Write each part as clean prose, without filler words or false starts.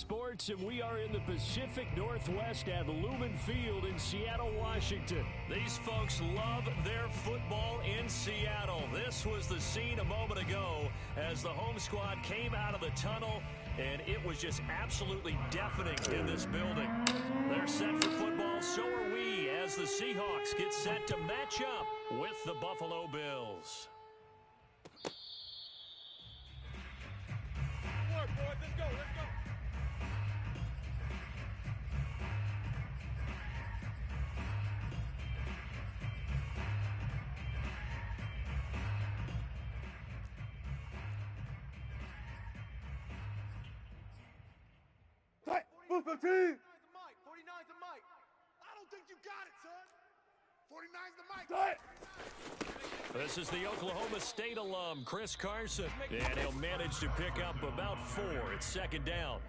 Sports, and we are in the Pacific Northwest at Lumen Field in Seattle, Washington. These folks love their football in Seattle. This was the scene a moment ago as the home squad came out of the tunnel, and it was just absolutely deafening in this building. They're set for football, so are we, as the Seahawks get set to match up with the Buffalo Bills. Good work, boys. Let's go. Let's go. Move the team! 49's the mic. I don't think you got it, son. 49's the mic. This is the Oklahoma State alum, Chris Carson. And he'll manage to pick up about 4. It's second down.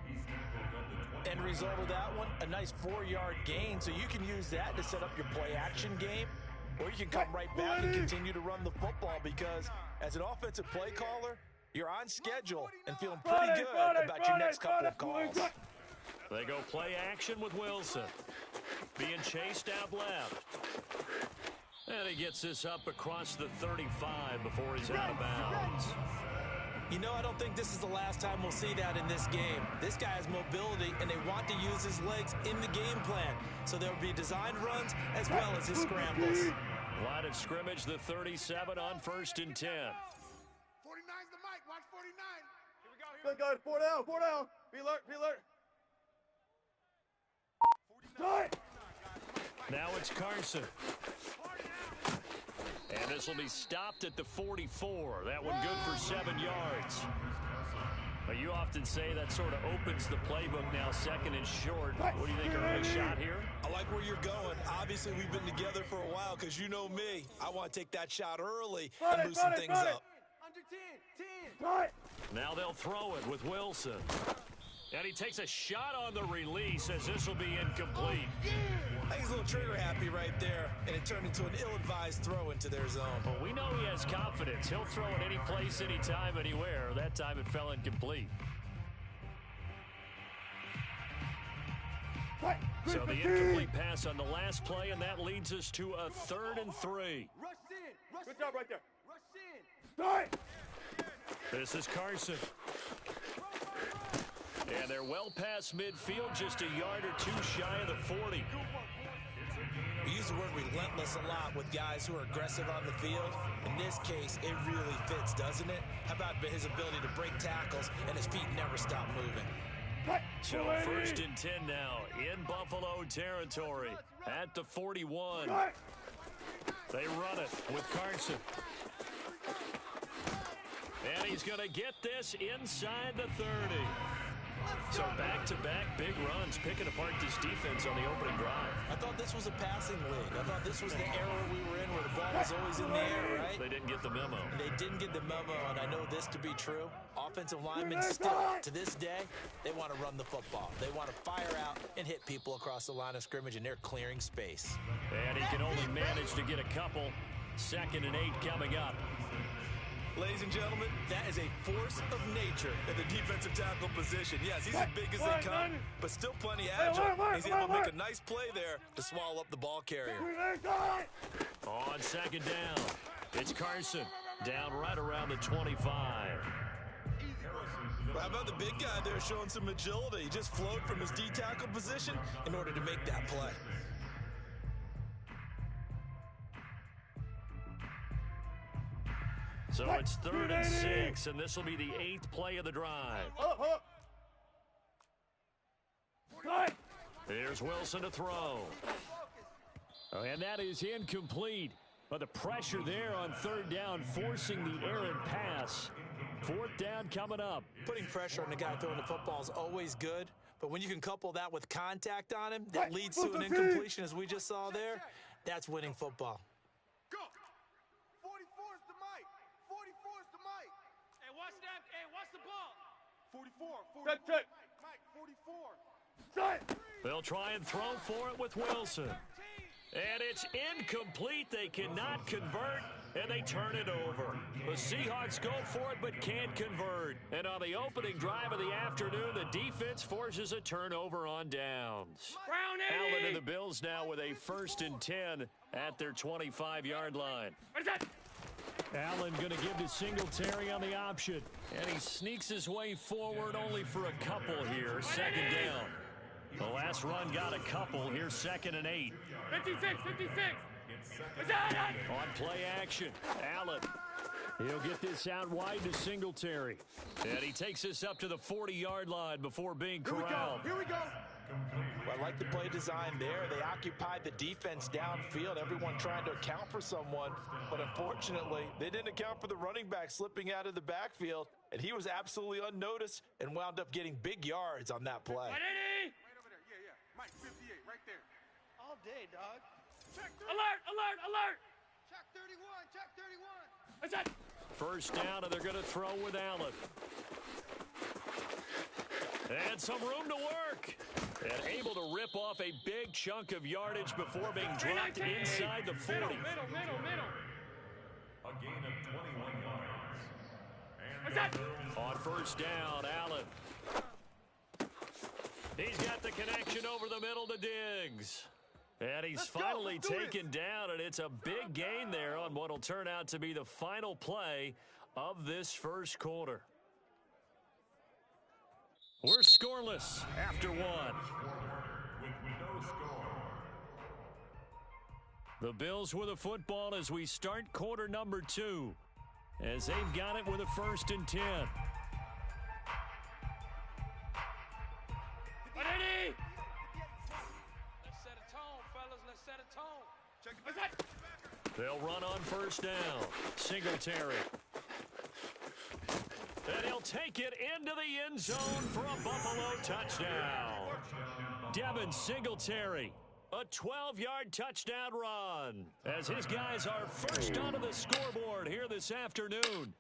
End result of that one, a nice 4-yard gain, so you can use that to set up your play-action game, or you can come right back and continue to run the football because as an offensive play caller, you're on schedule and feeling pretty good about your next couple of calls. They go play action with Wilson. Being chased out left. And he gets this up across the 35 before he's out of bounds. You know, I don't think this is the last time we'll see that in this game. This guy has mobility, and they want to use his legs in the game plan. So there will be designed runs as well as his scrambles. Line of scrimmage, the 37 on 1st and 10. 49's the mic. Watch 49. Here we go. Here Good, guys. 4 down. 4 down. Be alert. Be alert. Now it's Carson. And this will be stopped at the 44. That one good for 7 yards. But you often say that sort of opens the playbook now, 2nd and short. What do you think, early shot here? I like where you're going. Obviously, we've been together for a while because you know me. I want to take that shot early and loosen things up. Under 10. Now they'll throw it with Wilson. And he takes a shot on the release as this will be incomplete. I think he's a little trigger happy right there, and it turned into an ill-advised throw into their zone. Well, we know he has confidence. He'll throw it any place, anytime, anywhere. That time it fell incomplete. So the incomplete pass on the last play, and that leads us to a 3rd and 3. Rush in. Good job right there. Rush in. This is Carson. And they're well past midfield, just a yard or 2 shy of the 40. We use the word relentless a lot with guys who are aggressive on the field. In this case, it really fits, doesn't it? How about his ability to break tackles and his feet never stop moving? So 1st and 10 now in Buffalo territory at the 41. They run it with Carson. And he's going to get this inside the 30. So back-to-back big runs, picking apart this defense on the opening drive. I thought this was a passing league. I thought this was the era we were in where the ball was always in the air, right? They didn't get the memo. They didn't get the memo, and I know this to be true. Offensive linemen still, to this day, they want to run the football. They want to fire out and hit people across the line of scrimmage, and they're clearing space. And he can only manage to get a couple. 2nd and 8 coming up. Ladies and gentlemen, that is a force of nature in the defensive tackle position. Yes, he's as big as they come, but still plenty agile. He's able to make a nice play there to swallow up the ball carrier. On 2nd down, it's Carson down right around the 25. Well, how about the big guy there showing some agility? He just flowed from his D-tackle position in order to make that play. So it's 3rd and 6, and this will be the 8th play of the drive. Here's Wilson to throw. And that is incomplete. But the pressure there on 3rd down, forcing the errant pass. 4th down coming up. Putting pressure on the guy throwing the football is always good, but when you can couple that with contact on him, that leads to an incompletion, as we just saw there, that's winning football. Go. 44's the mic. 44's the mic. Hey, watch that. Hey, watch the ball. 44. Check. Mike, 44. They'll try and throw for it with Wilson. And it's incomplete. They cannot convert. and they turn it over. The Seahawks go for it but can't convert. And on the opening drive of the afternoon, the defense forces a turnover on downs. Allen and the Bills now with a 1st and 10 at their 25-yard line. Allen going to give to Singletary on the option. And he sneaks his way forward only for a couple here. 2nd down. The last run got a couple. Here's 2nd and 8. 56. On play action, Allen. He'll get this out wide to Singletary. And he takes this up to the 40-yard line before being corralled. Here we go. Well, I like the play design there. They occupied the defense downfield, everyone trying to account for someone. But unfortunately, they didn't account for the running back slipping out of the backfield. And he was absolutely unnoticed and wound up getting big yards on that play. Right over there. Yeah. Mike, 58, right there. All day, dog. Check 31. Alert. Check 31. What's that? 1st down, and they're going to throw with Allen. And some room to work. And able to rip off a big chunk of yardage before being dropped inside the 40. Middle. A gain of 21 yards. What's that? On 1st down, Allen. He's got the connection over the middle to Diggs. And he's finally taken down, and it's a big gain there on what will turn out to be the final play of this 1st quarter. We're scoreless after 1. With no score. The Bills with the football as we start quarter number 2. As they've got it with a 1st and 10. Ready? Let's set a tone, fellas. Let's set a tone. Check it. What's that? They'll run on 1st down. Singletary. And he'll take it into the end zone for a Buffalo touchdown. Devin Singletary, a 12-yard touchdown run, as his guys are first onto the scoreboard here this afternoon.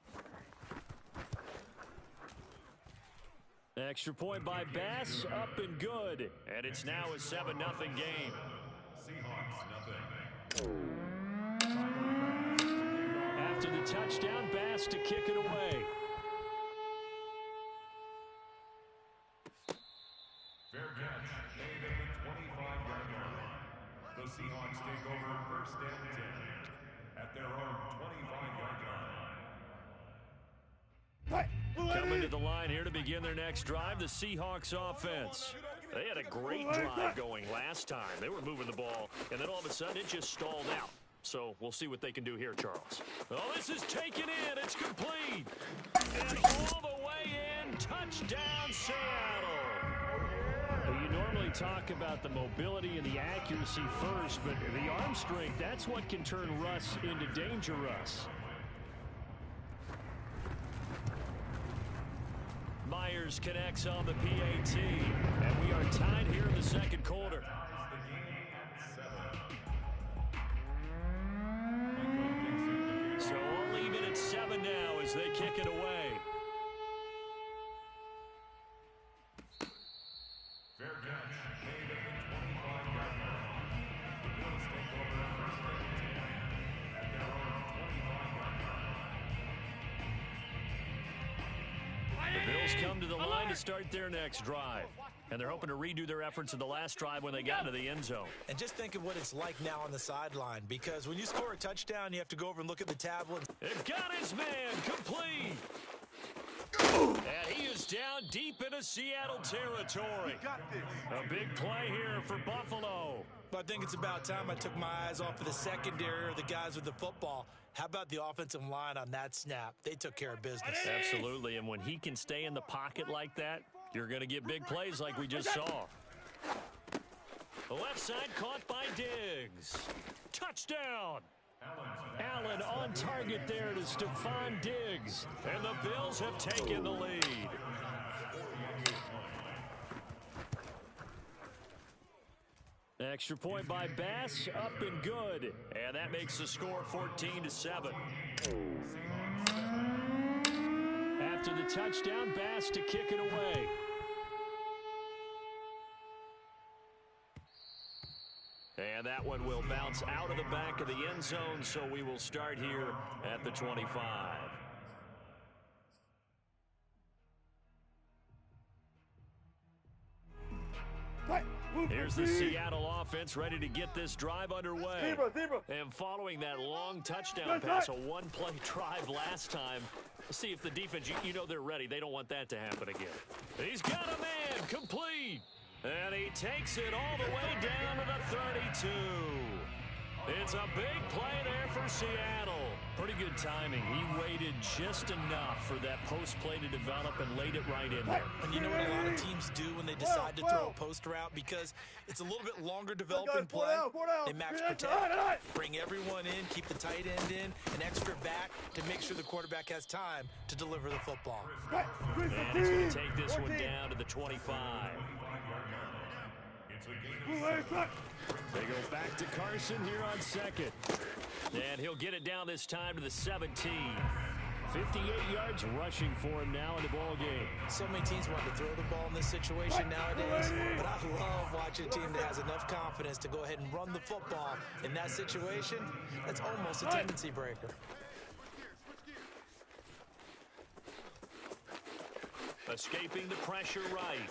Extra point by Bass, up and good. And it's now a 7-0 game. Seahawks, nothing. After the touchdown, Bass to kick it away. Fair catch, made at the 25-yard line. The Seahawks take over 1st and 10 at their own 25-yard line. Coming to the line here to begin their next drive, the Seahawks offense. They had a great drive going last time. They were moving the ball, and then all of a sudden it just stalled out. So we'll see what they can do here, Charles. Oh, this is taken in. It's complete. And all the way in. Touchdown, Seattle. You normally talk about the mobility and the accuracy first, but the arm strength, that's what can turn Russ into danger Russ. Myers connects on the PAT, and we are tied here in the 2nd quarter. So all even at 7 now as they kick it away. Fair catch, made at the 25-yard line. The Bills take over 1st and 10 at their own 25-yard line. The Bills come to the line to start their next drive. And they're hoping to redo their efforts in the last drive when they got into the end zone. And just think of what it's like now on the sideline, because when you score a touchdown, you have to go over and look at the tablet. They've got his man complete. And he is down deep into Seattle territory. Got this. A big play here for Buffalo. But I think it's about time I took my eyes off of the secondary or the guys with the football. How about the offensive line on that snap? They took care of business. Absolutely, and when he can stay in the pocket like that, you're going to get big plays like we just saw. The left side caught by Diggs. Touchdown! Allen on target there to Stephon Diggs. And the Bills have taken the lead. Extra point by Bass, up and good. And that makes the score 14-7. After the touchdown, Bass to kick it away. And that one will bounce out of the back of the end zone, so we will start here at the 25. Here's the Seattle offense ready to get this drive underway. And following that long touchdown pass, a one-play drive last time, let's see if the defense, you know they're ready. They don't want that to happen again. He's got a man, complete. And he takes it all the way down to the 32. It's a big play there for Seattle. Pretty good timing. He waited just enough for that post play to develop and laid it right in there. And you know what a lot of teams do when they decide to throw a post route? Because it's a little bit longer developing play. They max protect, bring everyone in, keep the tight end in, an extra back to make sure the quarterback has time to deliver the football. And he's going to take this one down to the 25. They go back to Carson here on second. And he'll get it down this time to the 17. 58 yards rushing for him now in the ball game. So many teams want to throw the ball in this situation nowadays, but I love watching a team that has enough confidence to go ahead and run the football. In that situation, that's almost a tendency breaker. Escaping the pressure right.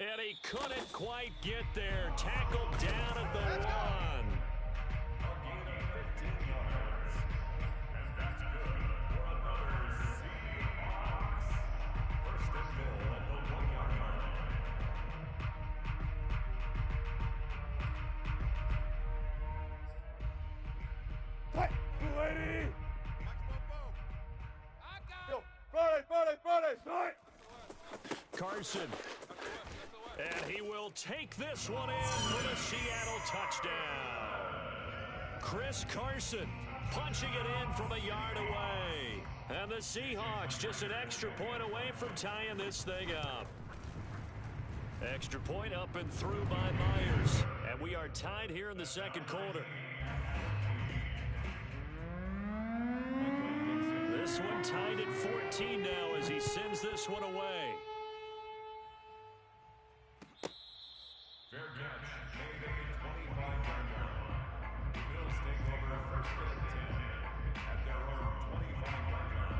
And he couldn't quite get there. Tackled down at the 1. A gain of 15 yards. And that's good for another Seahawks. First and goal at the 1-yard line. Carson. And he will take this one in for the Seattle touchdown. Chris Carson punching it in from a yard away. And the Seahawks just an extra point away from tying this thing up. Extra point up and through by Myers. And we are tied here in the second quarter. This one tied at 14 now as he sends this one away. Fair catch made at the 25-yard line. The Bills take over first and 10 at their own 25-yard line.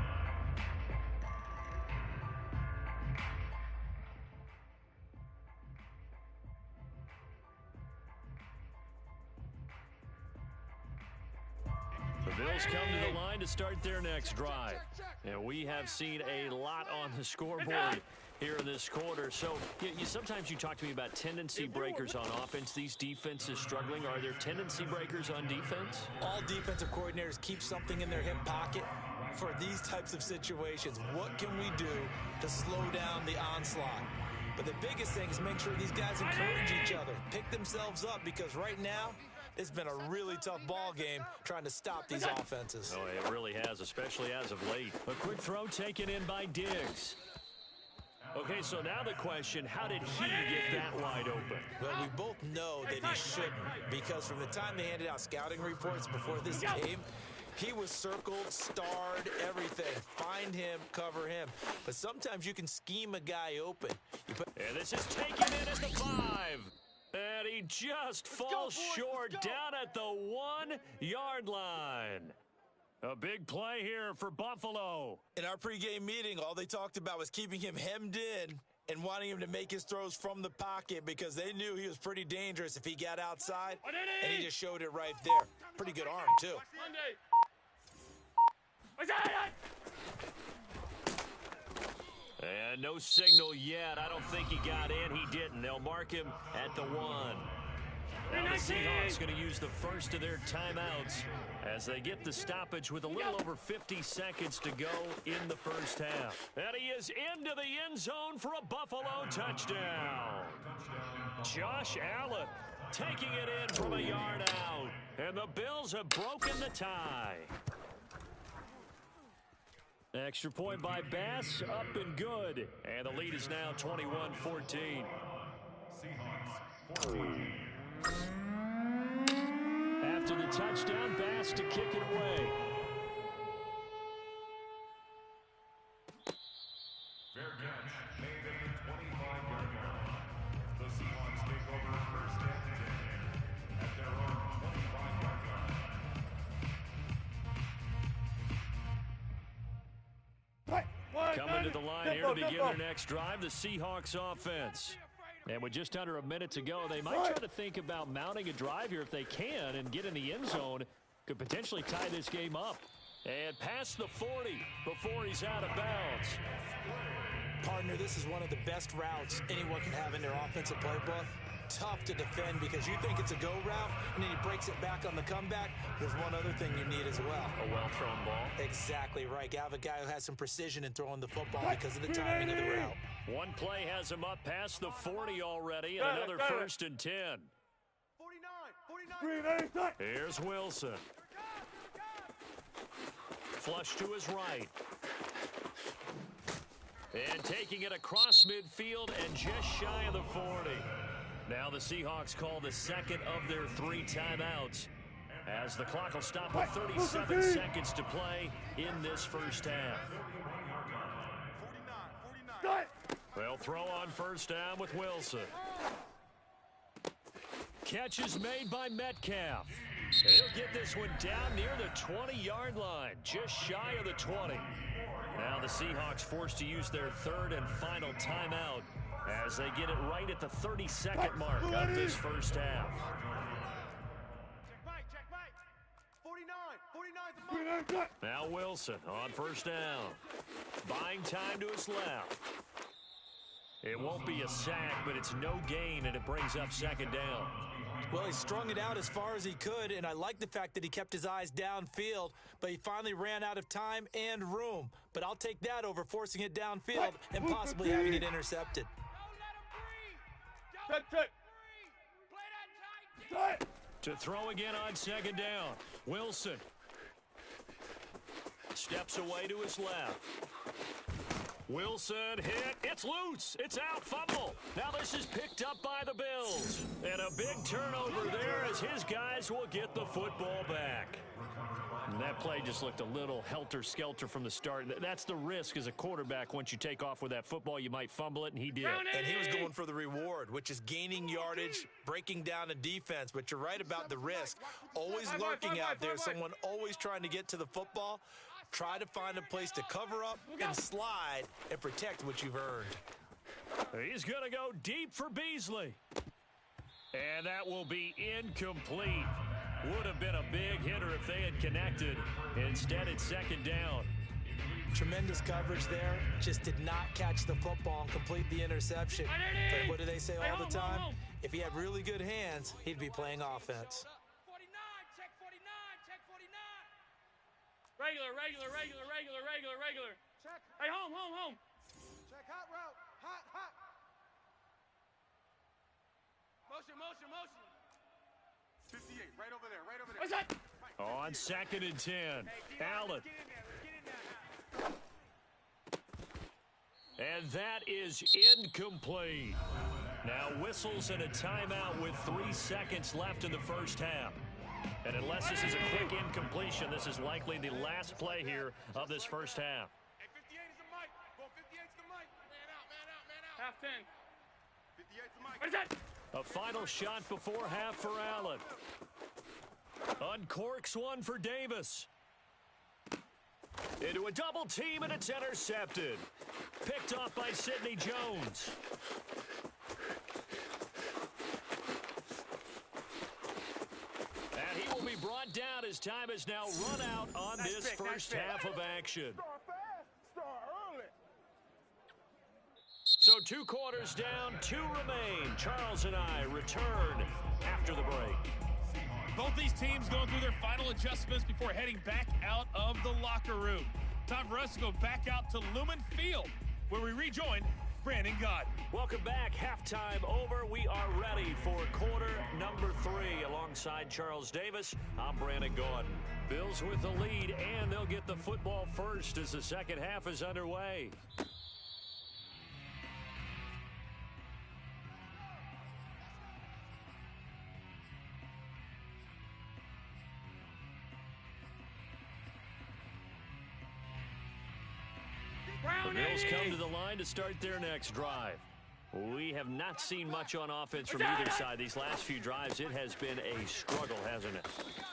The Bills come to the line to start their next drive. And we have seen a lot on the scoreboard here in this quarter. So sometimes you talk to me about tendency breakers on offense. These defenses struggling. Are there tendency breakers on defense? All defensive coordinators keep something in their hip pocket for these types of situations. What can we do to slow down the onslaught? But the biggest thing is make sure these guys encourage each other, pick themselves up, because right now it's been a really tough ball game trying to stop these offenses. Oh, it really has, especially as of late. A quick throw taken in by Diggs. Okay, so now the question, how did he get that wide open? Well, we both know that he shouldn't, because from the time they handed out scouting reports before this game, he was circled, starred, everything. Find him, cover him. But sometimes you can scheme a guy open. And this is taken in at the 5. And he just falls short down at the 1-yard line. A big play here for Buffalo. In our pregame meeting, all they talked about was keeping him hemmed in and wanting him to make his throws from the pocket because they knew he was pretty dangerous if he got outside, and he just showed it right there. Pretty good arm, too. And no signal yet. I don't think he got in. He didn't. They'll mark him at the 1. Now the Seahawks going to use the first of their timeouts as they get the stoppage with a little over 50 seconds to go in the first half. And he is into the end zone for a Buffalo touchdown. Josh Allen taking it in from a yard out. And the Bills have broken the tie. Extra point by Bass, up and good. And the lead is now 21-14. Seahawks 14. After the touchdown, Bass to kick it away. Fair catch made at the 25-yard line. The Seahawks take over first and 10 Coming to the line here to begin their next drive, the Seahawks offense. And with just under a minute to go, they might try to think about mounting a drive here if they can and get in the end zone. Could potentially tie this game up. And past the 40 before he's out of bounds. Partner, this is one of the best routes anyone can have in their offensive playbook. Tough to defend because you think it's a go route, and then he breaks it back on the comeback. There's one other thing you need as well. A well-thrown ball. Exactly right. You have a guy who has some precision in throwing the football because of the timing of the route. One play has him up past the 40 already, and another 1st and 10. 49. Here's Wilson. Flush to his right. And taking it across midfield and just shy of the 40. Now the Seahawks call the second of their 3 timeouts as the clock will stop with 37 seconds to play in this first half. 49. They'll throw on first down with Wilson. Catch is made by Metcalf. He'll get this one down near the 20-yard line, just shy of the 20. Now the Seahawks forced to use their 3rd and final timeout as they get it right at the 30-second mark of this first half. Check right. 49 the mark. Now Wilson on first down. Buying time to his left. It won't be a sack, but it's no gain, and it brings up second down. Well, he strung it out as far as he could, and I like the fact that he kept his eyes downfield, but he finally ran out of time and room. But I'll take that over forcing it downfield and possibly having it intercepted. Check. To throw again on second down. Wilson steps away to his left. Wilson hit. It's loose. It's out. Fumble. Now this is picked up by the Bills. And a big turnover there as his guys will get the football back. And that play just looked a little helter-skelter from the start. That's the risk as a quarterback. Once you take off with that football, you might fumble it, and he did. And he was going for the reward, which is gaining yardage, breaking down a defense. But you're right about the risk. Always lurking out there, someone always trying to get to the football. Try to find a place to cover up and slide and protect what you've earned. He's going to go deep for Beasley. And that will be incomplete. Would have been a big hitter if they had connected. Instead, it's second down. Tremendous coverage there. Just did not catch the football and complete the interception. But what do they say all the time? If he had really good hands, he'd be playing offense. 49. Check 49. Regular. Check. Hey, home. Check hot route. Hot. Motion. 58, right over there. What's that? On second and 10, Allen. Get in there. And that is incomplete. Now whistles and a timeout with 3 seconds left in the first half. And unless this is a quick incompletion, this is likely the last play here of this first half. Hey, 58 is the mic. Go 58's the mic. Man out. Half 10. 58's the mic. What is that? A final shot before half for Allen. Uncorks one for Davis. Into a double team, and it's intercepted. Picked off by Sidney Jones. And he will be brought down as time has now run out on this first half of action. Start fast. Start early. So 2 quarters down, 2 remain. Charles and I return after the break. Both these teams going through their final adjustments before heading back out of the locker room. Time for us to go back out to Lumen Field, where we rejoin Brandon Gott. Welcome back. Halftime over. We are ready for quarter number 3. Alongside Charles Davis, I'm Brandon Gordon. Bills with the lead, and they'll get the football first as the second half is underway. The Bills come to the line to start their next drive. We have not seen much on offense from either side. These last few drives, it has been a struggle, hasn't it?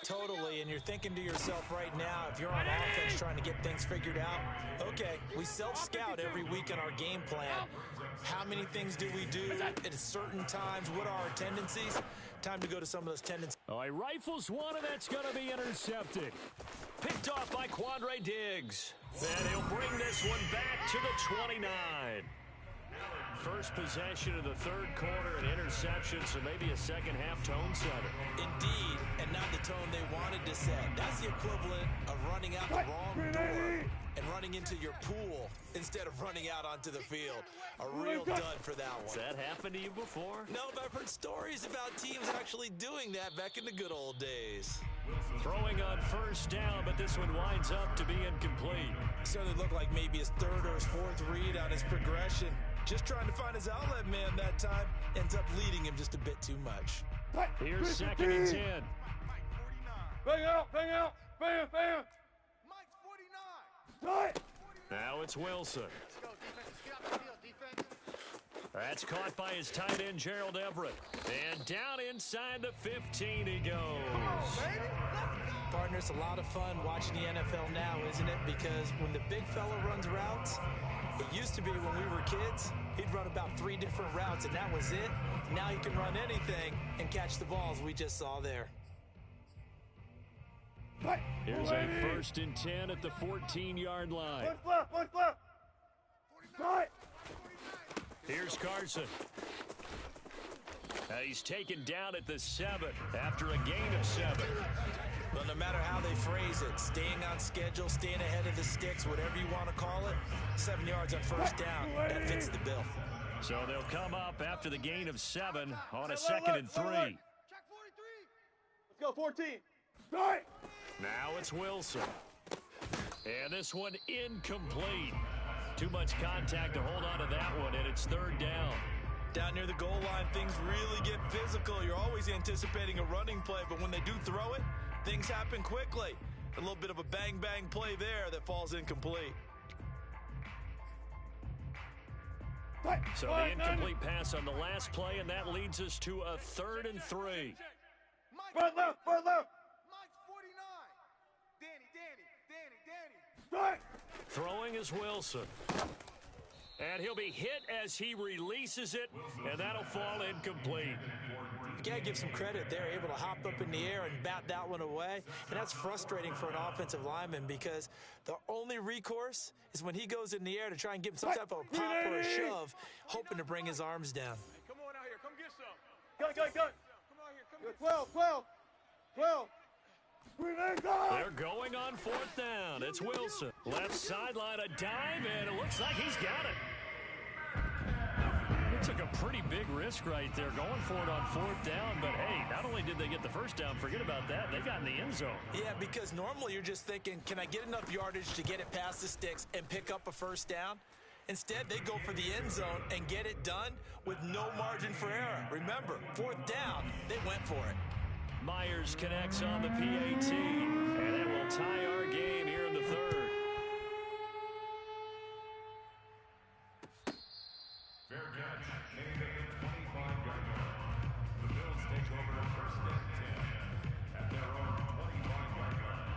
Totally, and you're thinking to yourself right now, if you're on offense trying to get things figured out, okay, we self-scout every week in our game plan. How many things do we do at certain times? What are our tendencies? Time to go to some of those tendencies. Oh, he rifles one, and that's going to be intercepted. Picked off by Quandre Diggs. And he'll bring this one back to the 29. First possession of the third quarter, an interception, so maybe a second-half tone setter. Indeed, and not the tone they wanted to set. That's the equivalent of running out the wrong door and running into your pool instead of running out onto the field. A real dud for that one. Has that happened to you before? No, but I've heard stories about teams actually doing that back in the good old days. Throwing on first down, but this one winds up to be incomplete. Certainly looked like maybe his third or his fourth read on his progression. Just trying to find his outlet man that time. Ends up leading him just a bit too much. Here's 2nd and 10. Bang out, bang out, bam, bam. Mike's 49. Now it's Wilson. Let's go, defense. Get out the field, defense. That's caught by his tight end, Gerald Everett. And down inside the 15 he goes. Partner, it's a lot of fun watching the NFL now, isn't it? Because when the big fella runs routes, it used to be when we were kids, he'd run about 3 different routes, and that was it. Now he can run anything and catch the balls we just saw there. Here's a 1st and 10 at the 14-yard line. One left. Right. Here's Carson. He's taken down at the 7 after a gain of 7. Well, no matter how they phrase it, staying on schedule, staying ahead of the sticks, whatever you want to call it, 7 yards on first down, that fits the bill. So they'll come up after the gain of 7 on a 2nd and 3. Check 43. Let's go, 14. Right. Now it's Wilson. And this one incomplete. Too much contact to hold on to that one, and it's 3rd down. Down near the goal line, things really get physical. You're always anticipating a running play, but when they do throw it, things happen quickly. A little bit of a bang-bang play there that falls incomplete. So the incomplete pass on the last play, and that leads us to a 3rd and 3. Front left. Mike's 49. Danny. Right. Throwing is Wilson. And he'll be hit as he releases it, and that'll fall incomplete. You got to give some credit. They're able to hop up in the air and bat that one away, and that's frustrating for an offensive lineman because the only recourse is when he goes in the air to try and give some type of a pop or a shove, hoping to bring his arms down. Hey, come on out here. Come get some. Gun. Come out here. Come get 12. They're going on 4th down. It's Wilson. Left sideline, a dive, and it looks like he's got it. He took a pretty big risk right there going for it on 4th down, but hey, not only did they get the first down, forget about that, they got in the end zone. Yeah, because normally you're just thinking, can I get enough yardage to get it past the sticks and pick up a first down? Instead, they go for the end zone and get it done with no margin for error. Remember, 4th down, they went for it. Myers connects on the PAT, and it will tie our game here in the 3rd. Fair catch. Came in at 25-yard line. The Bills take over 1st and 10 at their own 25-yard line.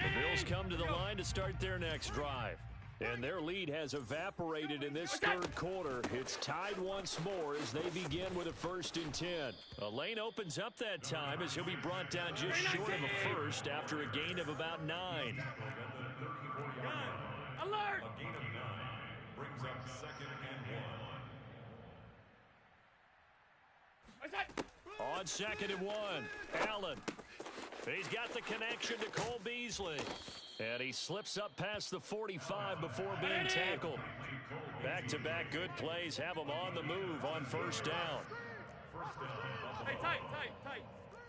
The Bills come to the line to start their next drive. And their lead has evaporated in this 3rd quarter. It's tied once more as they begin with a 1st and 10. A lane opens up that time as he'll be brought down just short of a first after a gain of about 9. Alert! A gain of 9 brings up 2nd and 1. On 2nd and 1, Allen. He's got the connection to Cole Beasley. And he slips up past the 45 before being tackled. Back-to-back good plays have him on the move on 1st down. Hey, tight.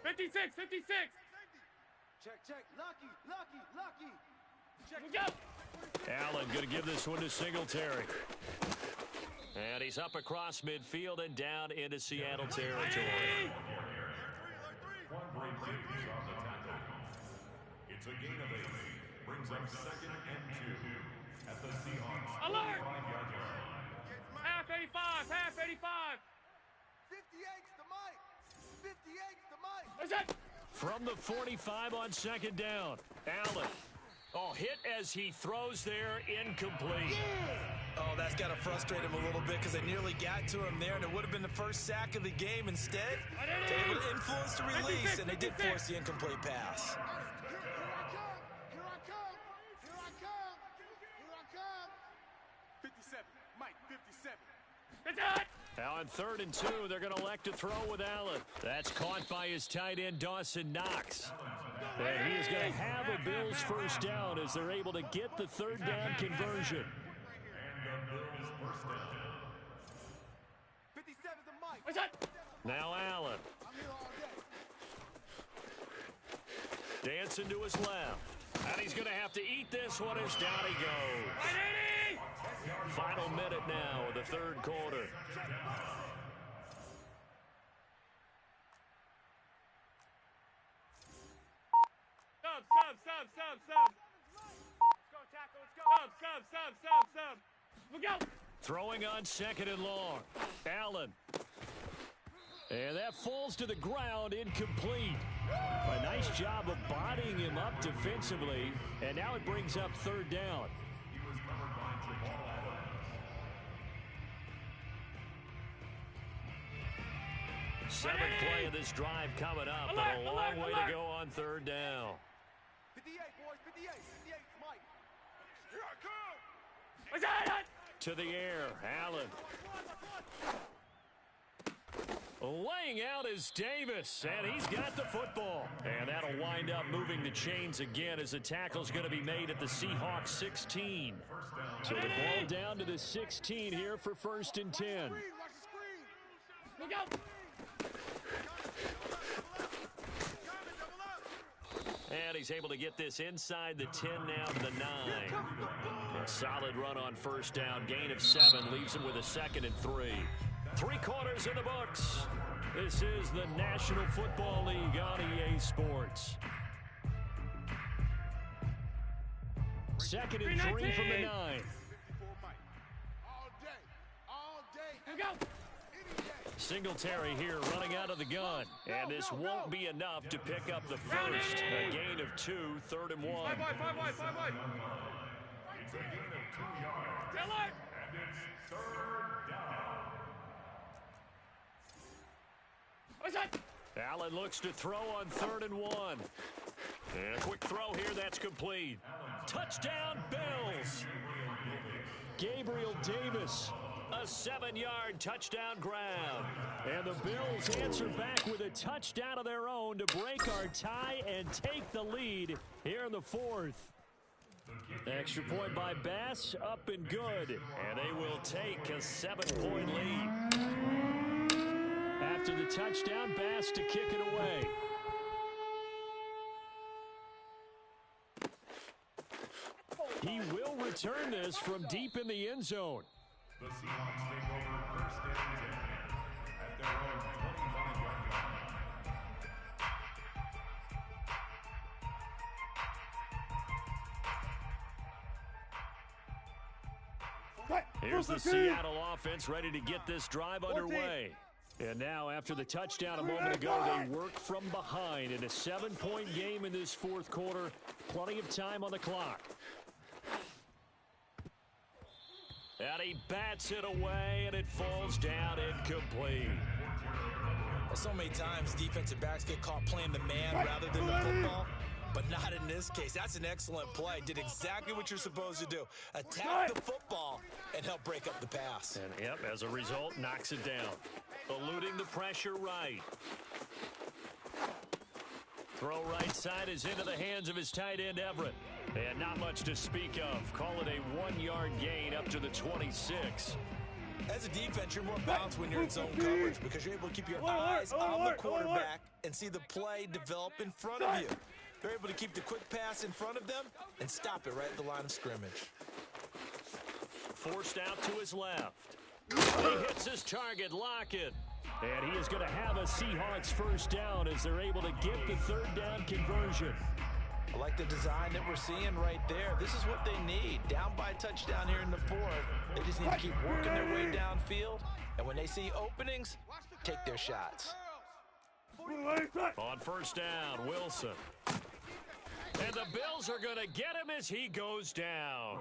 56. Check. Lucky. Check. Go. Allen going to give this one to Singletary. And he's up across midfield and down into Seattle territory. One great series on the tackle. It's a gain of 8. Brings up 2nd and 2 at the Seahawks' 45-yard line. Half 85, half 85. 58's the mic. 58's the mic. What's that? From the 45 on 2nd down, Allen. Oh, hit as he throws there, incomplete. Oh, that's got to frustrate him a little bit because they nearly got to him there, and it would have been the first sack of the game. Instead, they were able to influence the release, and they did force the incomplete pass. Here I come. Here I come. Here I come. 57. Mike, 57. That's it. Now on 3rd and 2, they're going to elect to throw with Allen. That's caught by his tight end, Dawson Knox. And he is going to have a Bills first down as they're able to get the 3rd down conversion. And the Bills first down. 57's the mic. What's that? Now Allen. I'm here all day. Dancing to his left. And he's going to have to eat this one as down he goes. Final minute now of the 3rd quarter. Sub. Let's go, tackle. Let's go. Sub. Look out. Throwing on 2nd and long. Allen. And that falls to the ground, incomplete. A nice job of bodying him up defensively. And now it brings up 3rd down. He was covered by Jamal Adams. 7th play of this drive coming up, but a long way to go on 3rd down. 58, boys. 58. 58's Mike. Here I come. What's that? To the air, Allen. Laying out is Davis, and he's got the football. And that'll wind up moving the chains again as the tackle's going to be made at the Seahawks 16. So the ball down to the 16 here for 1st and 10. Watch the screen. Look out. And he's able to get this inside the 10 now to the 9. A solid run on 1st down. Gain of 7 leaves him with a 2nd and 3. 3 quarters in the books. This is the National Football League on EA Sports. 2nd and 3 from the 9. 54 Mike. All day. Look out. Singletary here running out of the gun. And this won't be enough to pick up the first. A gain of 2, 3rd and 1. 5 wide. It's a gain of 2 yards. Tell it. And it's 3rd down. What's that? Allen looks to throw on 3rd and 1. And a quick throw here, that's complete. Touchdown, Bills. Gabriel Davis, a 7-yard touchdown grab. And the Bills answer back with a touchdown of their own to break our tie and take the lead here in the 4th. Extra point by Bass, up and good. And they will take a 7-point lead. After the touchdown, Bass to kick it away. He will return this from deep in the end zone. The Seahawks take over 1st and 10 at their own 25-yard line. Here's the Seattle offense ready to get this drive underway. And now, after the touchdown a moment ago, they work from behind in a 7-point game in this 4th quarter. Plenty of time on the clock. And he bats it away, and it falls down incomplete. So many times defensive backs get caught playing the man rather than the football, but not in this case. That's an excellent play. Did exactly what you're supposed to do. Attack the football and help break up the pass. And, yep, as a result, knocks it down. Eluding the pressure right. Throw right side is into the hands of his tight end, Everett. And not much to speak of. Call it a 1-yard gain up to the 26. As a defense, you're more balanced when you're in zone coverage because you're able to keep your eyes on the quarterback and see the play develop in front of you. They're able to keep the quick pass in front of them and stop it right at the line of scrimmage. Forced out to his left. He hits his target, Lockett. And he is going to have a Seahawks first down as they're able to get the third down conversion. I like the design that we're seeing right there. This is what they need. Down by a touchdown here in the fourth. They just need to keep working their way downfield. And when they see openings, take their shots. On first down, Wilson. And the Bills are going to get him as he goes down.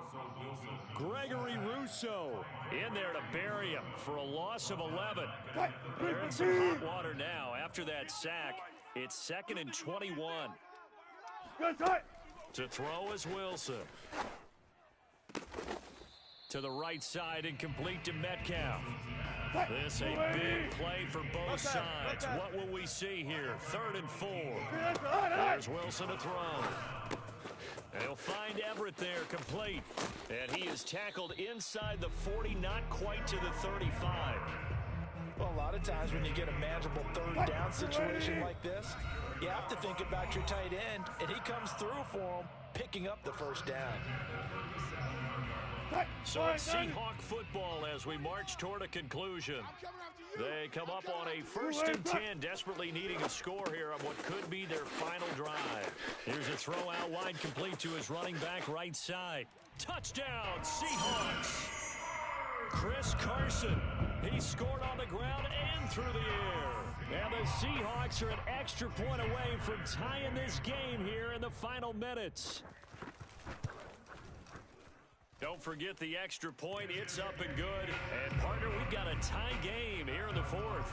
Gregory Rousseau in there to bury him for a loss of 11. They're in some hot water now. After that sack, it's 2nd and 21. To throw is Wilson. To the right side and complete to Metcalf. This a big play for both sides. What will we see here? 3rd and 4. There's Wilson to throw. They'll find Everett there, complete. And he is tackled inside the 40, not quite to the 35. Well, a lot of times when you get a manageable third down situation like this, you have to think about your tight end, and he comes through for him, picking up the first down. So it's Seahawk football as we march toward a conclusion. They come up on a 1st and 10, desperately needing a score here on what could be their final drive. Here's a throw out wide, complete to his running back right side. Touchdown, Seahawks! Chris Carson, he scored on the ground and through the air. And the Seahawks are an extra point away from tying this game here in the final minutes. Don't forget the extra point. It's up and good. And, partner, we've got a tie game here in the 4th.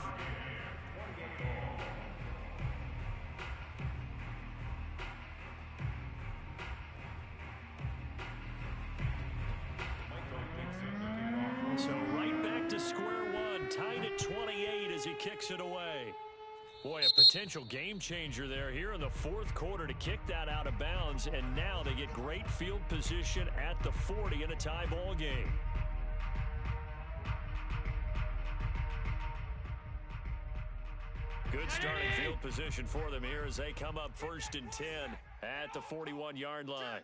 So right back to square one. Tied at 28 as he kicks it away. Boy, a potential game changer there here in the 4th quarter to kick that out of bounds, and now they get great field position at the 40 in a tie ball game. Good starting field position for them here as they come up 1st and 10 at the 41-yard line.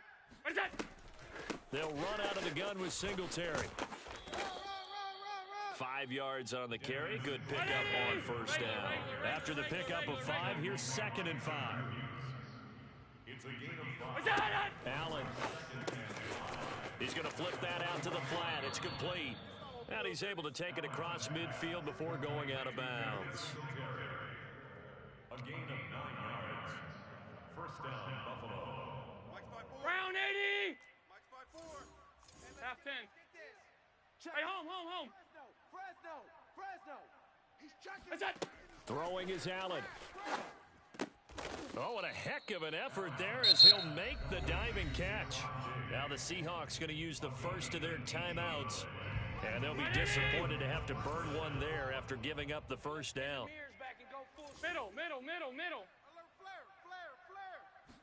They'll run out of the gun with Singletary. 5 yards on the carry. Good pickup on first down. After the pickup of 5, here's 2nd and 5. Allen. He's going to flip that out to the flat. It's complete. And he's able to take it across midfield before going out of bounds. A gain of 9 yards. First down, Buffalo. Round 80! Half 10. Hey, home. Fresno. He's checking. That's it. Throwing is Allen. Oh, what a heck of an effort there as he'll make the diving catch. Now the Seahawks going to use the first of their timeouts. And they'll be disappointed to have to burn one there after giving up the first down. Middle. Flare.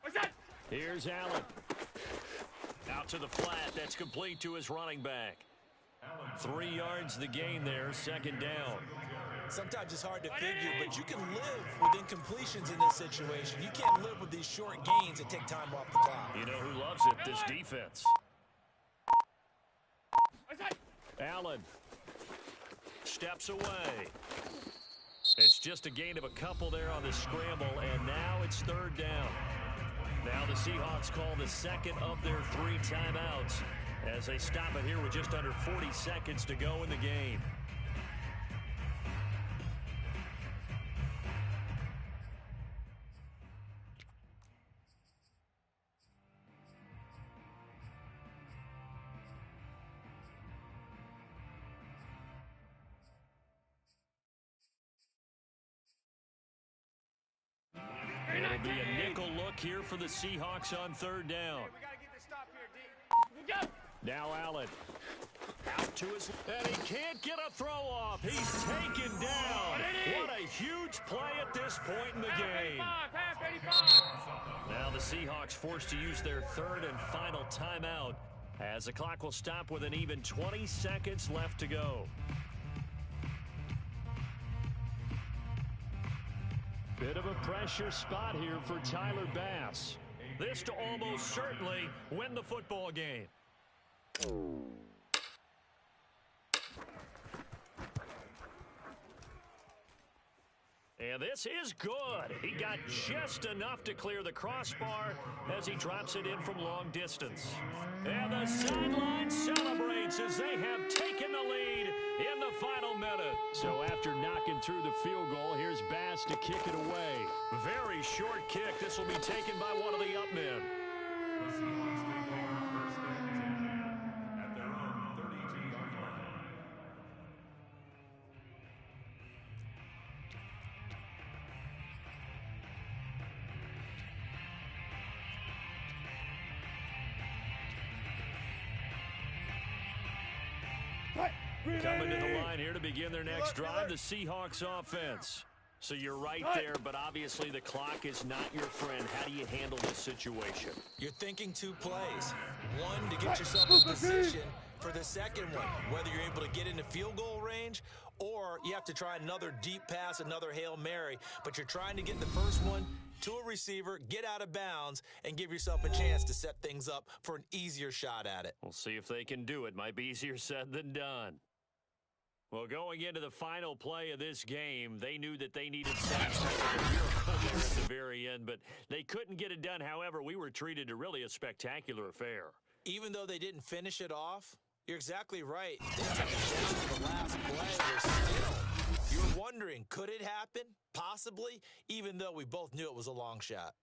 What's that? Here's Allen. Out to the flat. That's complete to his running back. 3 yards the gain there, 2nd down. Sometimes it's hard to figure, but you can live with incompletions in this situation. You can't live with these short gains that take time off the clock. You know who loves it? This defense. Allen steps away. It's just a gain of a couple there on the scramble, and now it's 3rd down. Now the Seahawks call the 2nd of their 3 timeouts as they stop it here with just under 40 seconds to go in the game. It'll be a nickel look here for the Seahawks on 3rd down. We got to get this stop here, D. Go! Now Allen. Out to his... And he can't get a throw off. He's taken down. What a huge play at this point in the game. Half 85. Now the Seahawks forced to use their 3rd and final timeout as the clock will stop with an even 20 seconds left to go. Bit of a pressure spot here for Tyler Bass. This to almost certainly win the football game. And this is good. He got just enough to clear the crossbar as he drops it in from long distance. And the sideline celebrates as they have taken the lead in the final minute. So after knocking through the field goal, here's Bass to kick it away. Very short kick. This will be taken by one of the up men. The Seahawks take over first and 10 at their own 32-yard line. Coming to the line here to begin their next drive, the Seahawks offense. So you're right there, but obviously the clock is not your friend. How do you handle this situation? You're thinking two plays. One, to get yourself in position for the second one, whether you're able to get into field goal range or you have to try another deep pass, another Hail Mary, but you're trying to get the first one to a receiver, get out of bounds, and give yourself a chance to set things up for an easier shot at it. We'll see if they can do it. Might be easier said than done. Well, going into the final play of this game, they knew that they needed that miracle there at the very end, but they couldn't get it done. However, we were treated to really a spectacular affair. Even though they didn't finish it off, you're exactly right. They took it down to the last play. You're wondering, could it happen? Possibly, even though we both knew it was a long shot.